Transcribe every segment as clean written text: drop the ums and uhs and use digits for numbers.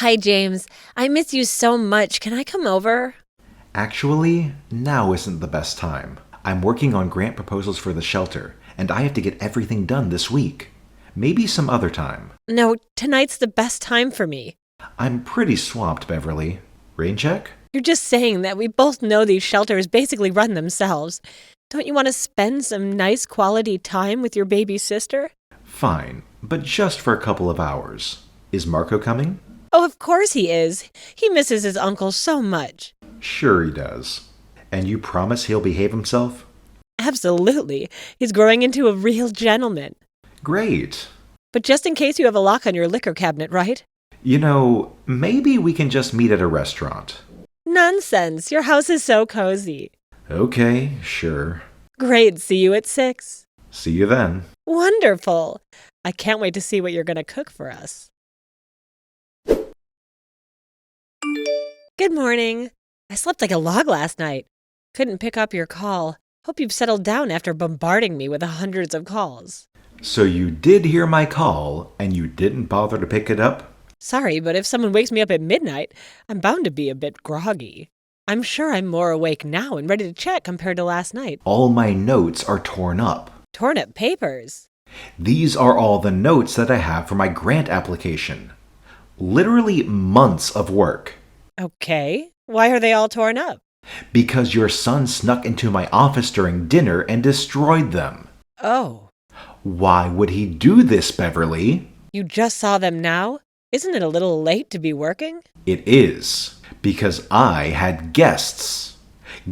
Hi, James. I miss you so much. Can I come over? Actually, now isn't the best time. I'm working on grant proposals for the shelter, and I have to get everything done this week. Maybe some other time. No, tonight's the best time for me. I'm pretty swamped, Beverly. Rain check? You're just saying that we both know these shelters basically run themselves. Don't you want to spend some nice quality time with your baby sister? Fine, but just for a couple of hours. Is Marco coming? Oh, of course he is. He misses his uncle so much. Sure he does. And you promise he'll behave himself? Absolutely. He's growing into a real gentleman. Great. But just in case you have a lock on your liquor cabinet, right? Maybe we can just meet at a restaurant. Nonsense. Your house is so cozy. Okay, sure. Great. See you at 6. See you then. Wonderful. I can't wait to see what you're going to cook for us. Good morning. I slept like a log last night. Couldn't pick up your call. Hope you've settled down after bombarding me with hundreds of calls. So you did hear my call, and you didn't bother to pick it up? Sorry, but if someone wakes me up at midnight, I'm bound to be a bit groggy. I'm sure I'm more awake now and ready to chat compared to last night. All my notes are torn up. Torn up papers. These are all the notes that I have for my grant application. Literally months of work. Okay. Why are they all torn up? Because your son snuck into my office during dinner and destroyed them. Oh. Why would he do this, Beverly? You just saw them now? Isn't it a little late to be working? It is. Because I had guests.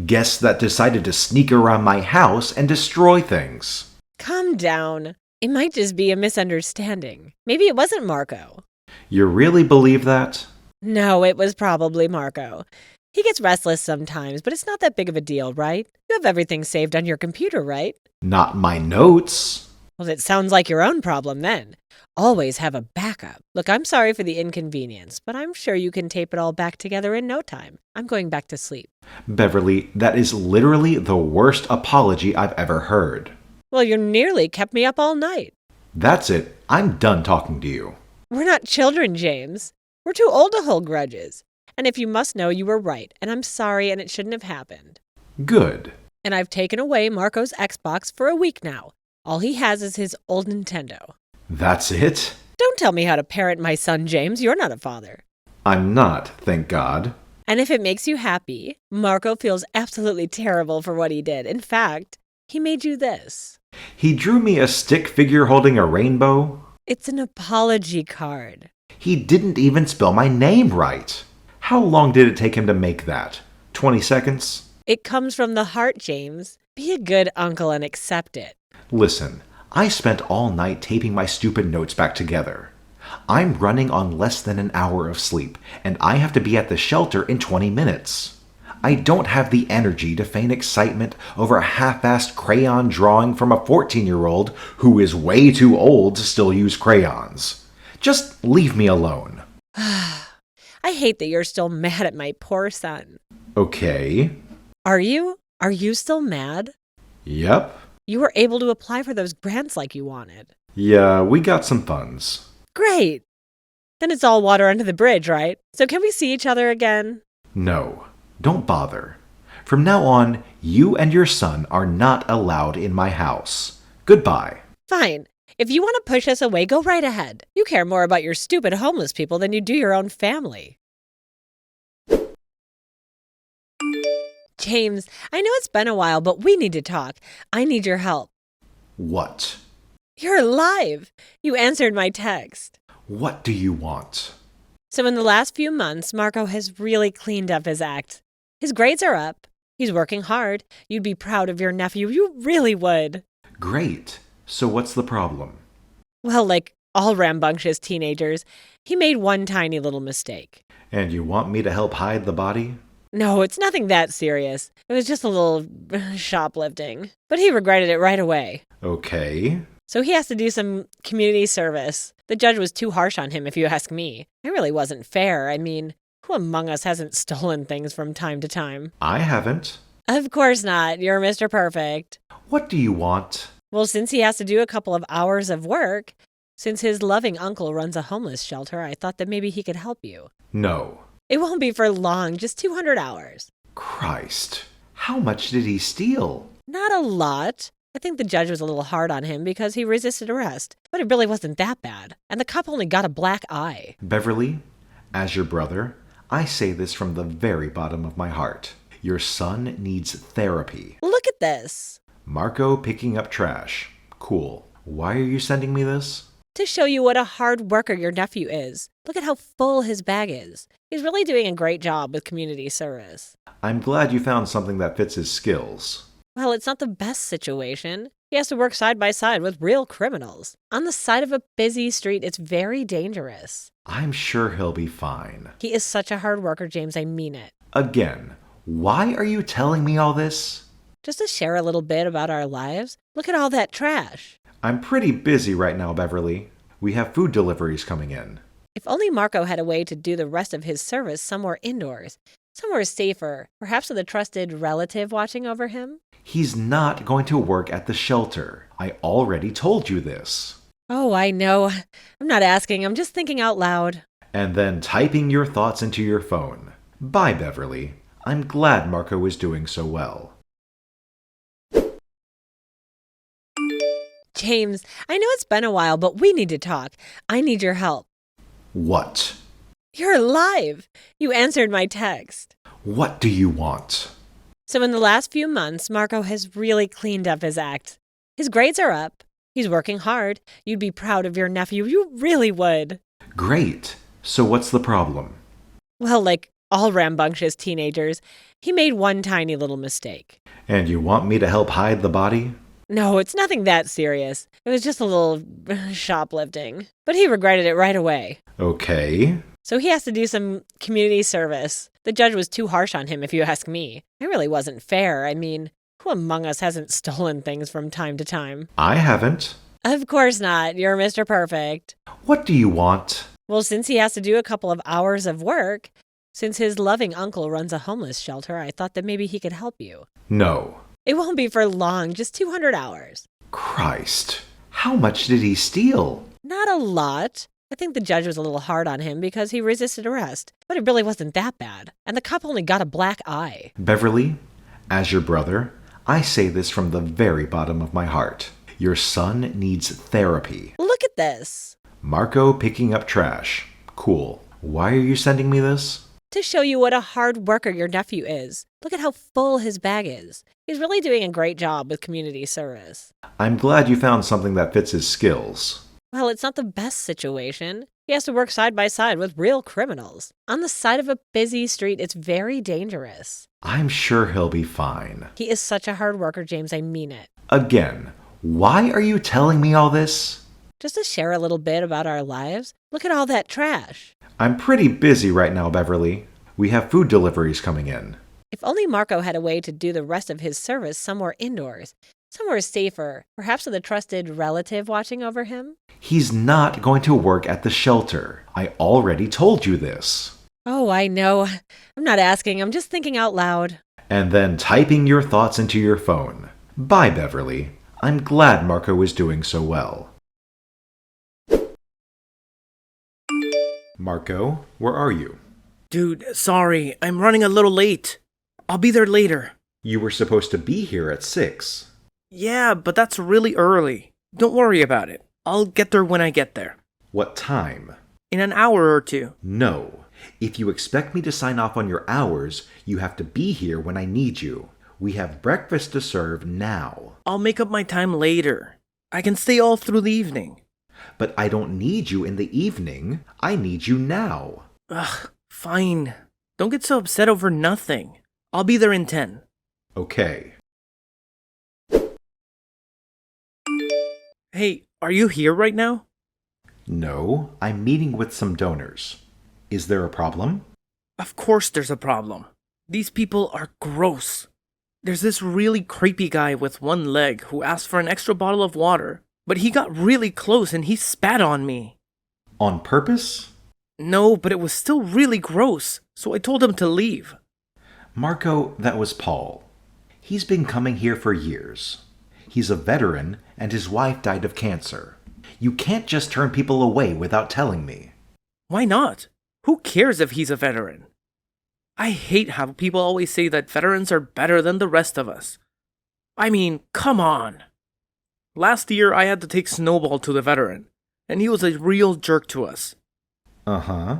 Guests that decided to sneak around my house and destroy things. Calm down. It might just be a misunderstanding. Maybe it wasn't Marco. You really believe that? No, it was probably Marco. He gets restless sometimes, but it's not that big of a deal, right? You have everything saved on your computer, right? Not my notes. Well, it sounds like your own problem then. Always have a backup. Look, I'm sorry for the inconvenience, but I'm sure you can tape it all back together in no time. I'm going back to sleep. Beverly, that is literally the worst apology I've ever heard. Well, you nearly kept me up all night. That's it. I'm done talking to you. We're not children, James. We're too old to hold grudges. And if you must know, you were right, and I'm sorry, and it shouldn't have happened. Good. And I've taken away Marco's Xbox for a week now. All he has is his old Nintendo. That's it? Don't tell me how to parent my son, James. You're not a father. I'm not, thank God. And if it makes you happy, Marco feels absolutely terrible for what he did. In fact, he made you this. He drew me a stick figure holding a rainbow. It's an apology card. He didn't even spell my name right. How long did it take him to make that? 20 seconds? It comes from the heart, James. Be a good uncle and accept it. Listen, I spent all night taping my stupid notes back together. I'm running on less than an hour of sleep, and I have to be at the shelter in 20 minutes. I don't have the energy to feign excitement over a half-assed crayon drawing from a 14-year-old who is way too old to still use crayons. Just leave me alone. I hate that you're still mad at my poor son. Okay. Are you? Are you still mad? Yep. You were able to apply for those grants like you wanted. Yeah, we got some funds. Great. Then it's all water under the bridge, right? So can we see each other again? No, don't bother. From now on, you and your son are not allowed in my house. Goodbye. Fine. If you want to push us away, go right ahead. You care more about your stupid homeless people than you do your own family. James, I know it's been a while, but we need to talk. I need your help. What? You're alive. You answered my text. What do you want? So in the last few months, Marco has really cleaned up his act. His grades are up. He's working hard. You'd be proud of your nephew. You really would. Great. So what's the problem? Well, like all rambunctious teenagers, he made one tiny little mistake. And you want me to help hide the body? No, it's nothing that serious. It was just a little shoplifting. But he regretted it right away. Okay. So he has to do some community service. The judge was too harsh on him, if you ask me. It really wasn't fair. I mean, who among us hasn't stolen things from time to time? I haven't. Of course not. You're Mr. Perfect. What do you want? Well, since he has to do a couple of hours of work, Since his loving uncle runs a homeless shelter, I thought that maybe he could help you. No. It won't be for long, just 200 hours. Christ. How much did he steal? Not a lot. I think the judge was a little hard on him because he resisted arrest, but it really wasn't that bad. And the cop only got a black eye. Beverly, as your brother, I say this from the very bottom of my heart. Your son needs therapy. Look at this. Marco picking up trash. Cool. Why are you sending me this? To show you what a hard worker your nephew is. Look at how full his bag is. He's really doing a great job with community service. I'm glad you found something that fits his skills. Well, it's not the best situation. He has to work side by side with real criminals. On the side of a busy street, it's very dangerous. I'm sure he'll be fine. He is such a hard worker, James. I mean it. Again, why are you telling me all this? Just to share a little bit about our lives. Look at all that trash. I'm pretty busy right now, Beverly. We have food deliveries coming in. If only Marco had a way to do the rest of his service somewhere indoors. Somewhere safer, perhaps with a trusted relative watching over him. He's not going to work at the shelter. I already told you this. Oh, I know. I'm not asking, I'm just thinking out loud. And then typing your thoughts into your phone. Bye, Beverly. I'm glad Marco is doing so well. James, I know it's been a while, but we need to talk. I need your help. What? You're alive! You answered my text. What do you want? So in the last few months, Marco has really cleaned up his act. His grades are up. He's working hard. You'd be proud of your nephew. You really would. Great. So what's the problem? Well, like all rambunctious teenagers, he made one tiny little mistake. And you want me to help hide the body? No, it's nothing that serious. It was just a little shoplifting. But he regretted it right away. Okay. So he has to do some community service. The judge was too harsh on him, if you ask me. It really wasn't fair. I mean, who among us hasn't stolen things from time to time? I haven't. Of course not. You're Mr. Perfect. What do you want? Well, since he has to do a couple of hours of work, since his loving uncle runs a homeless shelter, I thought that maybe he could help you. No. It won't be for long, just 200 hours. Christ. How much did he steal? Not a lot. I think the judge was a little hard on him because he resisted arrest, but it really wasn't that bad. And the cop only got a black eye. Beverly, as your brother, I say this from the very bottom of my heart. Your son needs therapy. Look at this. Marco picking up trash. Cool. Why are you sending me this? To show you what a hard worker your nephew is. Look at how full his bag is. He's really doing a great job with community service. I'm glad you found something that fits his skills. Well, it's not the best situation. He has to work side by side with real criminals. On the side of a busy street, it's very dangerous. I'm sure he'll be fine. He is such a hard worker, James. I mean it. Again, why are you telling me all this? Just to share a little bit about our lives. Look at all that trash. I'm pretty busy right now, Beverly. We have food deliveries coming in. If only Marco had a way to do the rest of his service somewhere indoors. Somewhere safer, perhaps with a trusted relative watching over him. He's not going to work at the shelter. I already told you this. Oh, I know. I'm not asking, I'm just thinking out loud. And then typing your thoughts into your phone. Bye, Beverly. I'm glad Marco is doing so well. Marco, where are you? Dude, sorry, I'm running a little late. I'll be there later. You were supposed to be here at 6. Yeah, but that's really early. Don't worry about it. I'll get there when I get there. What time? In an hour or two. No. If you expect me to sign off on your hours, you have to be here when I need you. We have breakfast to serve now. I'll make up my time later. I can stay all through the evening. But I don't need you in the evening. I need you now. Ugh, fine. Don't get so upset over nothing. I'll be there in 10. Okay. Hey, are you here right now? No, I'm meeting with some donors. Is there a problem? Of course there's a problem. These people are gross. There's this really creepy guy with one leg who asked for an extra bottle of water, but he got really close and he spat on me. On purpose? No, but it was still really gross, so I told him to leave. Marco, that was Paul. He's been coming here for years. He's a veteran, and his wife died of cancer. You can't just turn people away without telling me. Why not? Who cares if he's a veteran? I hate how people always say that veterans are better than the rest of us. I mean, come on. Last year I had to take Snowball to the veteran, and he was a real jerk to us. Uh-huh.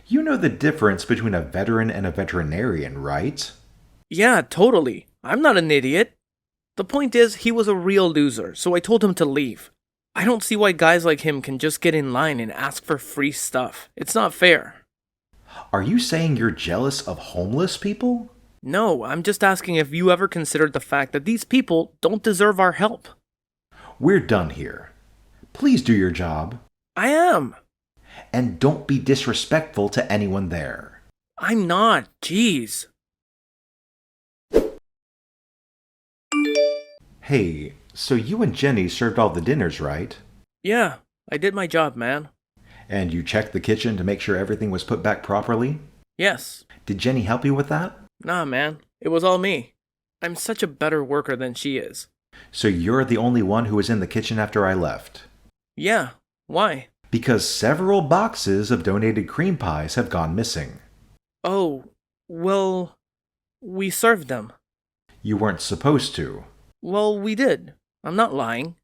You know the difference between a veteran and a veterinarian, right? Yeah, totally. I'm not an idiot. The point is, he was a real loser, so I told him to leave. I don't see why guys like him can just get in line and ask for free stuff. It's not fair. Are you saying you're jealous of homeless people? No, I'm just asking if you ever considered the fact that these people don't deserve our help. We're done here. Please do your job. I am. And don't be disrespectful to anyone there. I'm not. Jeez. Hey, so you and Jenny served all the dinners, right? Yeah, I did my job, man. And you checked the kitchen to make sure everything was put back properly? Yes. Did Jenny help you with that? Nah, man. It was all me. I'm such a better worker than she is. So you're the only one who was in the kitchen after I left? Yeah. Why? Because several boxes of donated cream pies have gone missing. Oh, well, we served them. You weren't supposed to. Well, we did. I'm not lying.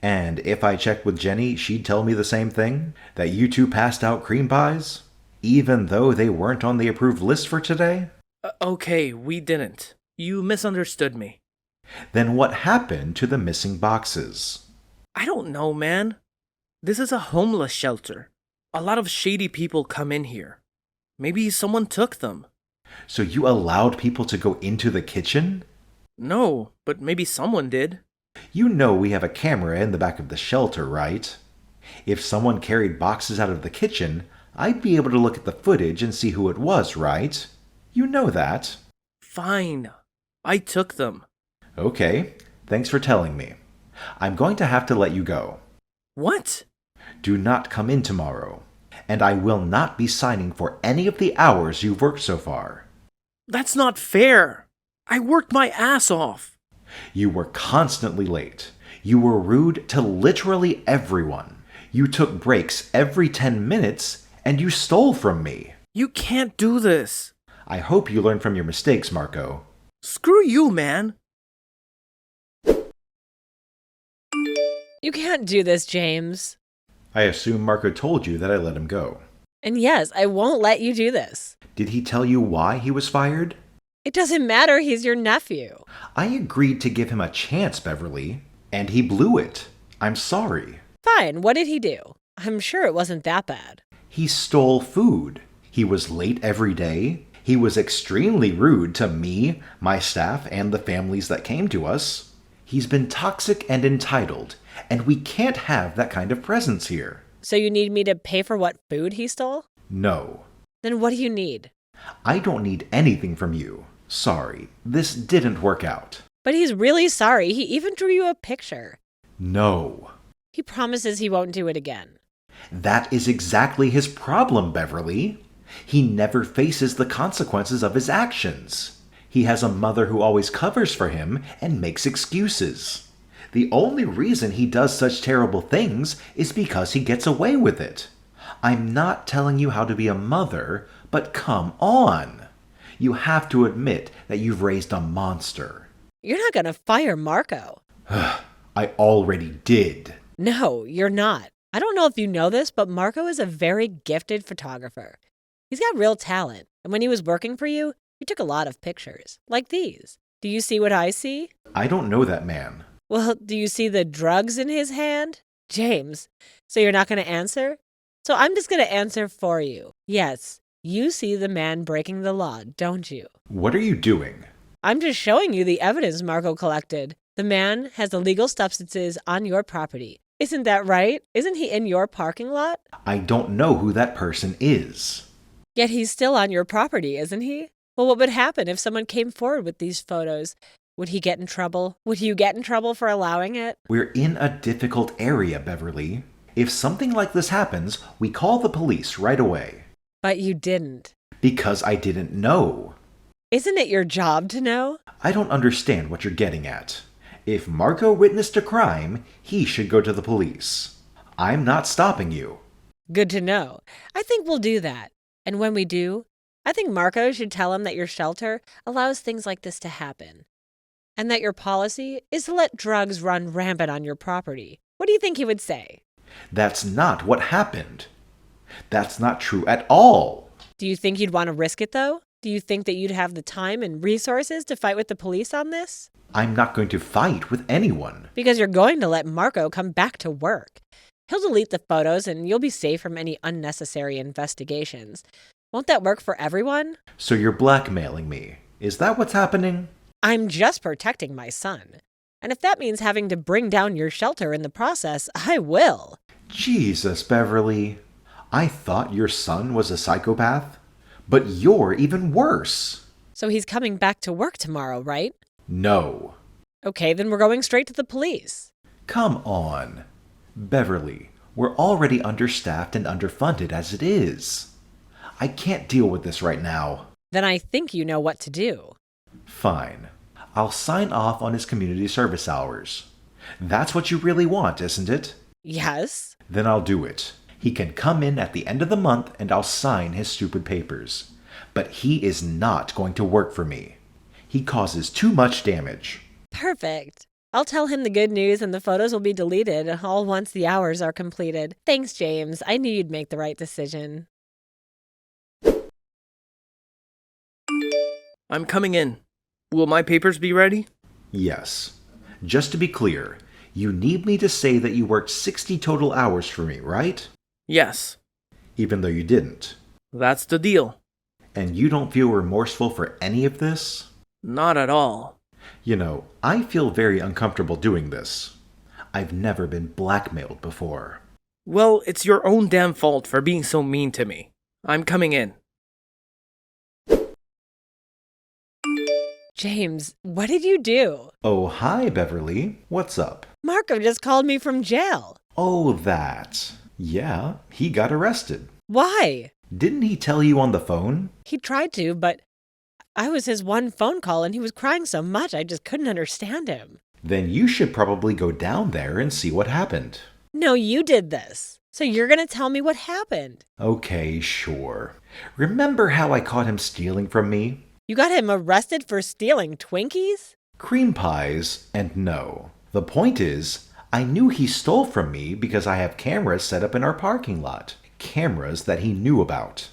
And if I checked with Jenny, she'd tell me the same thing? That you two passed out cream pies? Even though they weren't on the approved list for today? Okay, we didn't. You misunderstood me. Then what happened to the missing boxes? I don't know, man. This is a homeless shelter. A lot of shady people come in here. Maybe someone took them. So you allowed people to go into the kitchen? No, but maybe someone did. You know we have a camera in the back of the shelter, right? If someone carried boxes out of the kitchen, I'd be able to look at the footage and see who it was, right? You know that. Fine. I took them. Okay, thanks for telling me. I'm going to have to let you go. What? Do not come in tomorrow, and I will not be signing for any of the hours you've worked so far. That's not fair. I worked my ass off. You were constantly late. You were rude to literally everyone. You took breaks every 10 minutes, and you stole from me. You can't do this. I hope you learn from your mistakes, Marco. Screw you, man. You can't do this, James. I assume Marco told you that I let him go. And yes, I won't let you do this. Did he tell you why he was fired? It doesn't matter, he's your nephew. I agreed to give him a chance, Beverly, and he blew it. I'm sorry. Fine, what did he do? I'm sure it wasn't that bad. He stole food. He was late every day. He was extremely rude to me, my staff, and the families that came to us. He's been toxic and entitled, and we can't have that kind of presence here. So you need me to pay for what food he stole? No. Then what do you need? I don't need anything from you. Sorry, this didn't work out. But he's really sorry. He even drew you a picture. No. He promises he won't do it again. That is exactly his problem, Beverly. He never faces the consequences of his actions. He has a mother who always covers for him and makes excuses. The only reason he does such terrible things is because he gets away with it. I'm not telling you how to be a mother, but come on. You have to admit that you've raised a monster. You're not going to fire Marco. I already did. No, you're not. I don't know if you know this, but Marco is a very gifted photographer. He's got real talent, and when he was working for you, he took a lot of pictures, like these. Do you see what I see? I don't know that man. Well, do you see the drugs in his hand? James, so you're not going to answer? So I'm just going to answer for you. Yes, you see the man breaking the law, don't you? What are you doing? I'm just showing you the evidence Marco collected. The man has illegal substances on your property. Isn't that right? Isn't he in your parking lot? I don't know who that person is. Yet he's still on your property, isn't he? Well, what would happen if someone came forward with these photos? Would he get in trouble? Would you get in trouble for allowing it? We're in a difficult area, Beverly. If something like this happens, we call the police right away. But you didn't. Because I didn't know. Isn't it your job to know? I don't understand what you're getting at. If Marco witnessed a crime, he should go to the police. I'm not stopping you. Good to know. I think we'll do that. And when we do, I think Marco should tell him that your shelter allows things like this to happen. And that your policy is to let drugs run rampant on your property. What do you think he would say? That's not what happened. That's not true at all. Do you think you'd want to risk it, though? Do you think that you'd have the time and resources to fight with the police on this? I'm not going to fight with anyone. Because you're going to let Marco come back to work. He'll delete the photos and you'll be safe from any unnecessary investigations. Won't that work for everyone? So you're blackmailing me. Is that what's happening? I'm just protecting my son. And if that means having to bring down your shelter in the process, I will. Jesus, Beverly. I thought your son was a psychopath, but you're even worse. So he's coming back to work tomorrow, right? No. Okay, then we're going straight to the police. Come on. Beverly, we're already understaffed and underfunded as it is. I can't deal with this right now. Then I think you know what to do. Fine. I'll sign off on his community service hours. That's what you really want, isn't it? Yes. Then I'll do it. He can come in at the end of the month and I'll sign his stupid papers. But he is not going to work for me. He causes too much damage. Perfect. I'll tell him the good news and the photos will be deleted all once the hours are completed. Thanks, James. I knew you'd make the right decision. I'm coming in. Will my papers be ready? Yes. Just to be clear, you need me to say that you worked 60 total hours for me, right? Yes. Even though you didn't. That's the deal. And you don't feel remorseful for any of this? Not at all. You know, I feel very uncomfortable doing this. I've never been blackmailed before. Well, it's your own damn fault for being so mean to me. I'm coming in. James, what did you do? Oh, hi, Beverly. What's up? Marco just called me from jail. Oh, that. Yeah, he got arrested. Why? Didn't he tell you on the phone? He tried to, but I was his one phone call and he was crying so much I just couldn't understand him. Then you should probably go down there and see what happened. No, you did this. So you're going to tell me what happened. Okay, sure. Remember how I caught him stealing from me? You got him arrested for stealing Twinkies? Cream pies, and no. The point is, I knew he stole from me because I have cameras set up in our parking lot. Cameras that he knew about.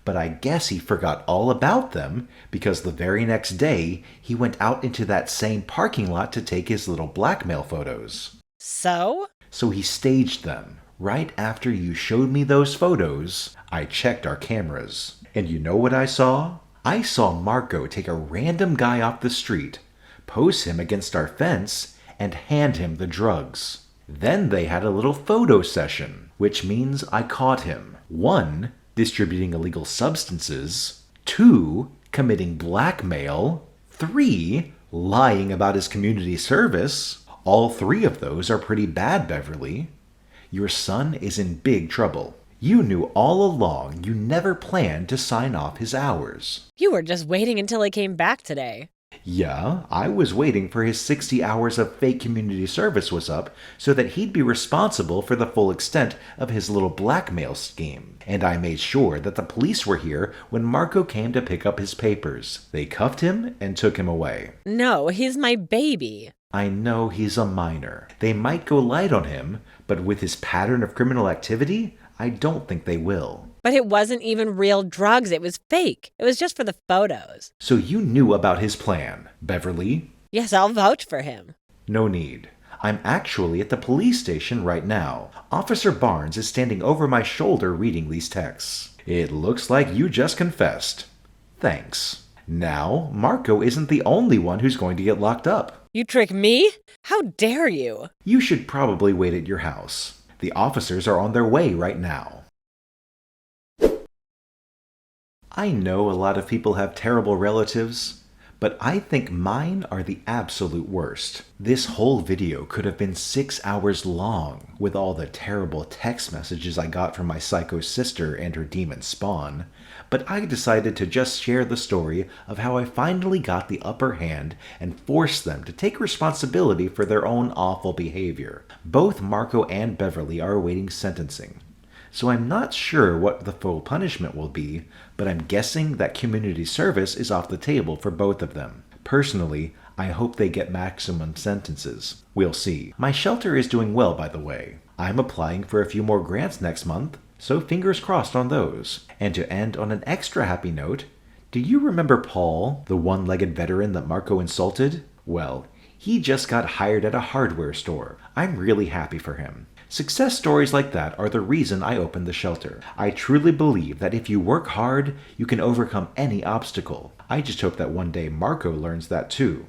But I guess he forgot all about them because the very next day, he went out into that same parking lot to take his little blackmail photos. So? So he staged them. Right after you showed me those photos, I checked our cameras. And you know what I saw? I saw Marco take a random guy off the street, pose him against our fence, and hand him the drugs. Then they had a little photo session, which means I caught him. 1, distributing illegal substances. 2, committing blackmail. 3, lying about his community service. All 3 of those are pretty bad, Beverly. Your son is in big trouble. You knew all along you never planned to sign off his hours. You were just waiting until he came back today. Yeah, I was waiting for his 60 hours of fake community service was up so that he'd be responsible for the full extent of his little blackmail scheme. And I made sure that the police were here when Marco came to pick up his papers. They cuffed him and took him away. No, he's my baby. I know he's a minor. They might go light on him, but with his pattern of criminal activity, I don't think they will. But it wasn't even real drugs. It was fake. It was just for the photos. So you knew about his plan, Beverly? Yes, I'll vouch for him. No need. I'm actually at the police station right now. Officer Barnes is standing over my shoulder reading these texts. It looks like you just confessed. Thanks. Now, Marco isn't the only one who's going to get locked up. You trick me? How dare you? You should probably wait at your house. The officers are on their way right now. I know a lot of people have terrible relatives, but I think mine are the absolute worst. This whole video could have been 6 hours long, with all the terrible text messages I got from my psycho sister and her demon spawn, but I decided to just share the story of how I finally got the upper hand and forced them to take responsibility for their own awful behavior. Both Marco and Beverly are awaiting sentencing, so I'm not sure what the full punishment will be, but I'm guessing that community service is off the table for both of them. Personally, I hope they get maximum sentences. We'll see. My shelter is doing well, by the way. I'm applying for a few more grants next month, so fingers crossed on those. And to end on an extra happy note, do you remember Paul, the one-legged veteran that Marco insulted? Well, he just got hired at a hardware store. I'm really happy for him. Success stories like that are the reason I opened the shelter. I truly believe that if you work hard, you can overcome any obstacle. I just hope that one day Marco learns that too.